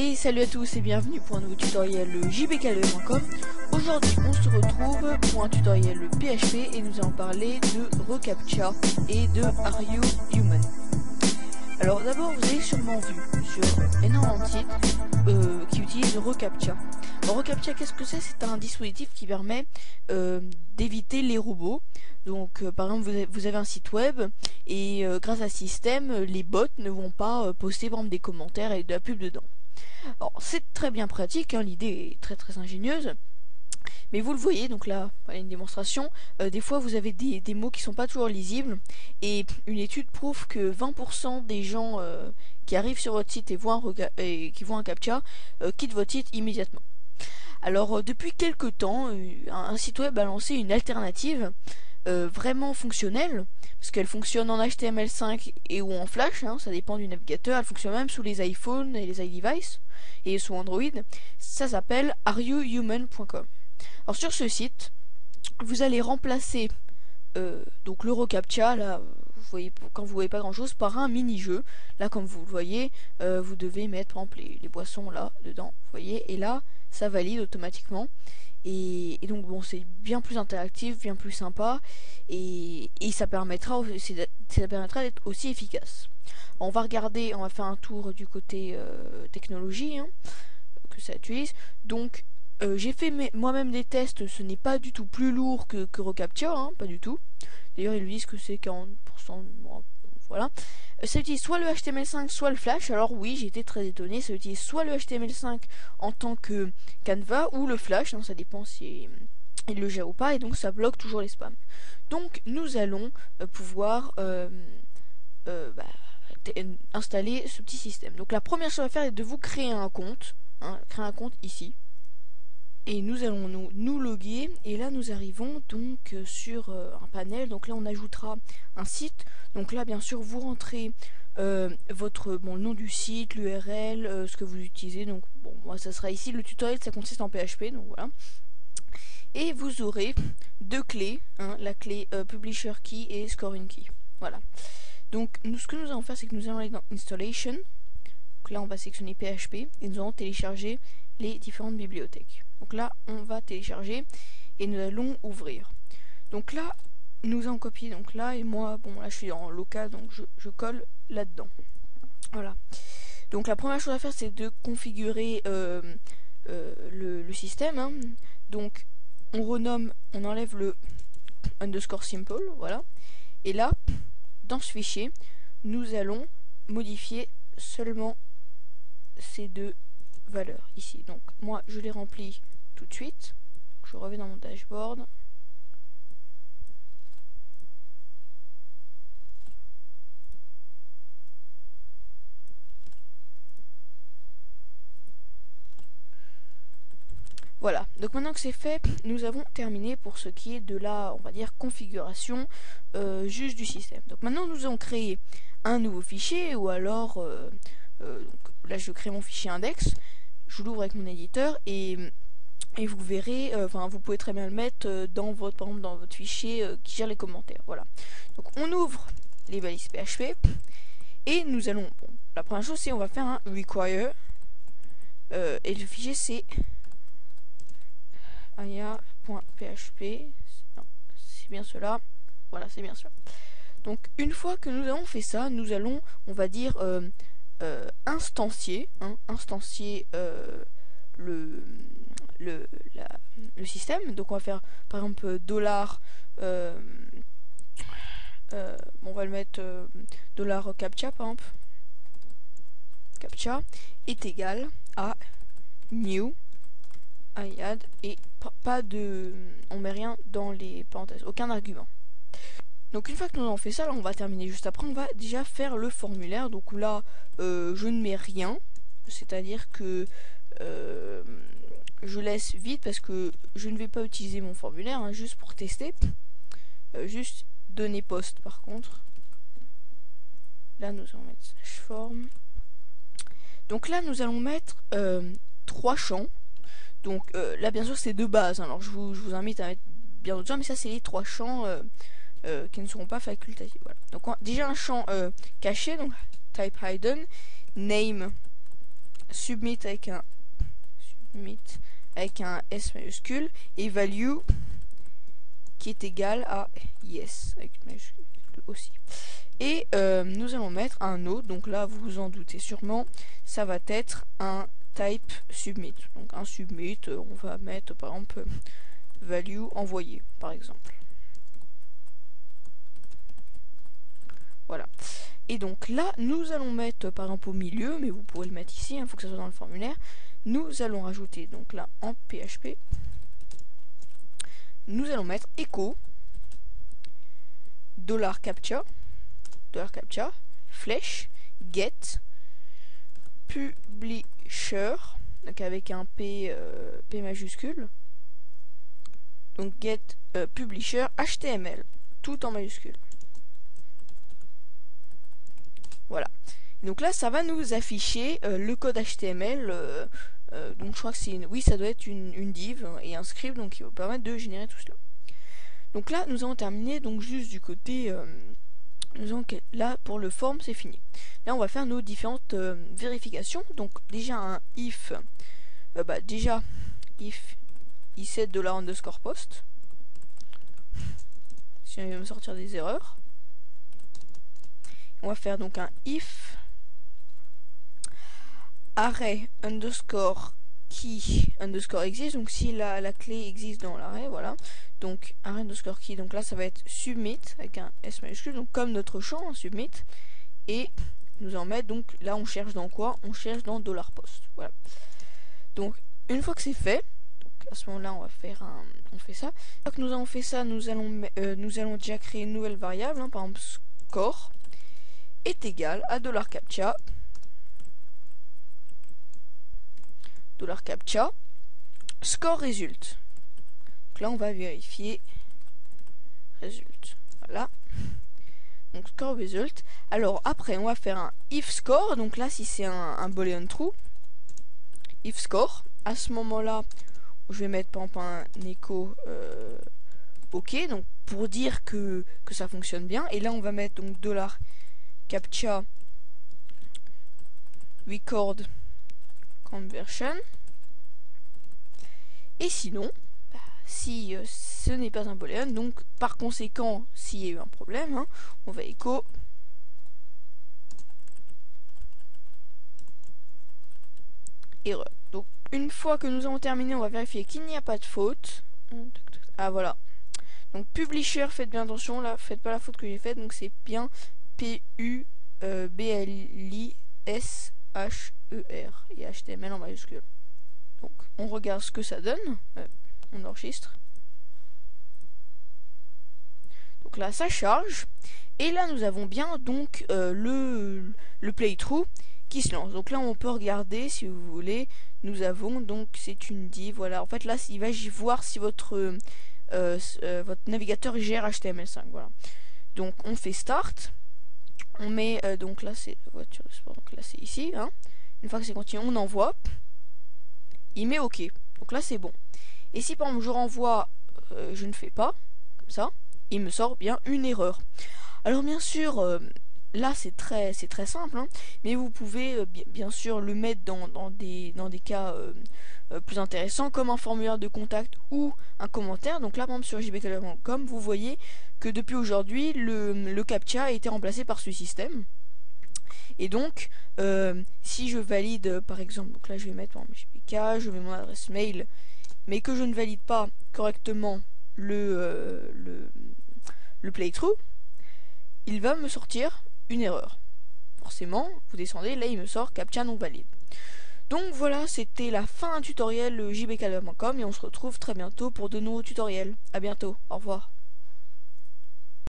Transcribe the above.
Et salut à tous et bienvenue pour un nouveau tutoriel jbkle.com. Aujourd'hui on se retrouve pour un tutoriel PHP et nous allons parler de reCAPTCHA et de Are You Human. Alors d'abord vous avez sûrement vu sur énormément de sites qui utilisent reCAPTCHA. Alors reCAPTCHA, qu'est-ce que c'est? C'est un dispositif qui permet d'éviter les robots. Donc par exemple vous avez un site web et grâce à ce système les bots ne vont pas poster par exemple des commentaires et de la pub dedans. Alors c'est très bien pratique, hein, l'idée est très ingénieuse, mais vous le voyez, donc là voilà une démonstration, des fois vous avez des mots qui sont pas toujours lisibles, et une étude prouve que 20% des gens qui arrivent sur votre site et qui voient un CAPTCHA quittent votre site immédiatement. Alors depuis quelques temps, un site web a lancé une alternative vraiment fonctionnelle, parce qu'elle fonctionne en HTML5 et ou en Flash, hein, ça dépend du navigateur. Elle fonctionne même sous les iPhones et les iDevices et sous Android. Ça s'appelle areyouhuman.com. Alors sur ce site, vous allez remplacer donc le reCAPTCHA, là vous voyez, quand vous voyez pas grand chose, par un mini-jeu. Là comme vous le voyez, vous devez mettre par exemple les boissons là dedans, vous voyez, et là ça valide automatiquement. Et donc bon, c'est bien plus interactif, bien plus sympa, et ça permettra d'être aussi efficace. On va regarder, on va faire un tour du côté technologie, hein, que ça utilise. Donc j'ai fait moi-même des tests, ce n'est pas du tout plus lourd que reCAPTCHA, hein, pas du tout. D'ailleurs ils disent que c'est 40%, bon, voilà. Ça utilise soit le HTML5 soit le Flash. Alors oui, j'ai été très étonné, ça utilise soit le HTML5 en tant que Canva ou le Flash, hein, ça dépend si il le gère ou pas, et donc ça bloque toujours les spams. Donc nous allons pouvoir installer ce petit système. Donc la première chose à faire est de vous créer un compte, hein, créer un compte ici. Et nous allons nous loguer, et là nous arrivons donc sur un panel. Donc là on ajoutera un site. Donc là bien sûr vous rentrez votre le nom du site, l'URL, ce que vous utilisez. Donc bon, moi ça sera ici, le tutoriel ça consiste en PHP, donc voilà. Et vous aurez deux clés, hein, la clé Publisher Key et Scoring Key. Voilà. Donc ce que nous allons faire, c'est que nous allons aller dans Installation. Donc là on va sélectionner PHP et nous allons télécharger les différentes bibliothèques. Donc là on va télécharger et nous allons ouvrir. Donc là nous allons copier, donc là, et moi bon là je suis en local, donc je colle là dedans. Voilà. Donc la première chose à faire, c'est de configurer le système, hein. Donc on renomme, on enlève le underscore simple, voilà, et là dans ce fichier nous allons modifier seulement ces deux valeurs ici. Donc moi je les remplis tout de suite. Je reviens dans mon dashboard. Voilà, donc maintenant que c'est fait, nous avons terminé pour ce qui est de la, on va dire, configuration juste du système. Donc maintenant nous allons créer un nouveau fichier, ou alors donc, là je crée mon fichier index, je l'ouvre avec mon éditeur, et vous verrez, enfin vous pouvez très bien le mettre dans votre, par exemple, dans votre fichier qui gère les commentaires. Voilà. Donc on ouvre les balises PHP et nous allons, bon, la première chose c'est on va faire un require et le fichier c'est aya.php, c'est bien cela, voilà, c'est bien cela. Donc une fois que nous avons fait ça, nous allons, on va dire, instancier, hein, le système. Donc on va faire par exemple dollar, on va le mettre dollar captcha par exemple, captcha est égal à new add, et pas de, on met rien dans les parenthèses, aucun argument. Donc une fois que nous avons fait ça, là on va terminer juste après, on va déjà faire le formulaire. Donc là je ne mets rien, c'est-à-dire que je laisse vide parce que je ne vais pas utiliser mon formulaire, hein, juste pour tester. Juste donner post par contre. Là nous allons mettre slash form. Donc là nous allons mettre 3 champs. Donc là bien sûr c'est de base, hein. Alors je vous invite à mettre bien d'autres champs, mais ça c'est les 3 champs qui ne seront pas facultatifs. Voilà. Donc déjà un champ caché, donc type hidden, name submit avec un S majuscule et value qui est égal à yes avec une majuscule aussi. Et nous allons mettre un autre, donc là vous vous en doutez sûrement, ça va être un type submit. Donc un submit, on va mettre par exemple value envoyé par exemple. Voilà. Et donc là, nous allons mettre par exemple au milieu, mais vous pourrez le mettre ici, il faut que ça soit dans le formulaire. Nous allons rajouter, donc là en PHP, nous allons mettre echo $captcha, flèche, get, publisher, donc avec un P majuscule, donc get publisher HTML, tout en majuscule. Voilà. Donc là, ça va nous afficher le code HTML. Donc je crois que c'est oui, ça doit être une div et un script, donc qui va permettre de générer tout cela. Donc là, nous avons terminé. Donc juste du côté, là pour le form, c'est fini. Là, on va faire nos différentes vérifications. Donc déjà un if, if set $_post. Si on va me sortir des erreurs. On va faire donc un if array underscore key underscore exist, donc si la clé existe dans l'array, voilà. Donc array underscore key, donc là ça va être submit avec un S majuscule, donc comme notre champ, hein, submit. Et nous en mettre, donc là on cherche dans quoi? On cherche dans $post. Voilà. Donc une fois que c'est fait, donc à ce moment là on va faire on fait ça. Une fois que nous avons fait ça, nous allons déjà créer une nouvelle variable, hein, par exemple score est égal à $captcha score result. Donc là on va vérifier result. Voilà. Donc score result. Alors après on va faire un if score. Donc là si c'est un boolean true, if score. À ce moment là je vais mettre par exemple un echo ok, donc pour dire que ça fonctionne bien. Et là on va mettre donc $captcha record conversion. Et sinon, si ce n'est pas un boolean, donc par conséquent, s'il y a eu un problème, hein, on va echo erreur. Donc une fois que nous avons terminé, on va vérifier qu'il n'y a pas de faute. Ah voilà. Donc publisher, faites bien attention, là, faites pas la faute que j'ai faite, donc c'est bien PUBLISHER et HTML en majuscule. Donc on regarde ce que ça donne, on enregistre. Donc là ça charge et là nous avons bien donc le playthrough qui se lance. Donc là on peut regarder si vous voulez, nous avons donc c'est une div, voilà. En fait là il va voir si votre navigateur gère HTML5, voilà. Donc on fait start. On met donc là c'est voiture de sport, donc là c'est ici, hein. Une fois que c'est continué, on envoie. Il met OK. Donc là c'est bon. Et si par exemple je renvoie, je ne fais pas, comme ça, il me sort bien une erreur. Alors bien sûr, là c'est très simple, hein, mais vous pouvez bien sûr le mettre dans des cas plus intéressants, comme un formulaire de contact ou un commentaire. Donc là par exemple sur jbcaleur.com, vous voyez que depuis aujourd'hui le captcha a été remplacé par ce système. Et donc si je valide par exemple, donc là je vais mettre par exemple JBK, je mets mon adresse mail, mais que je ne valide pas correctement le playthrough, il va me sortir une erreur. Forcément, vous descendez, là il me sort captcha non valide. Donc voilà, c'était la fin d'un tutoriel jbcaleur.com et on se retrouve très bientôt pour de nouveaux tutoriels. A bientôt, au revoir.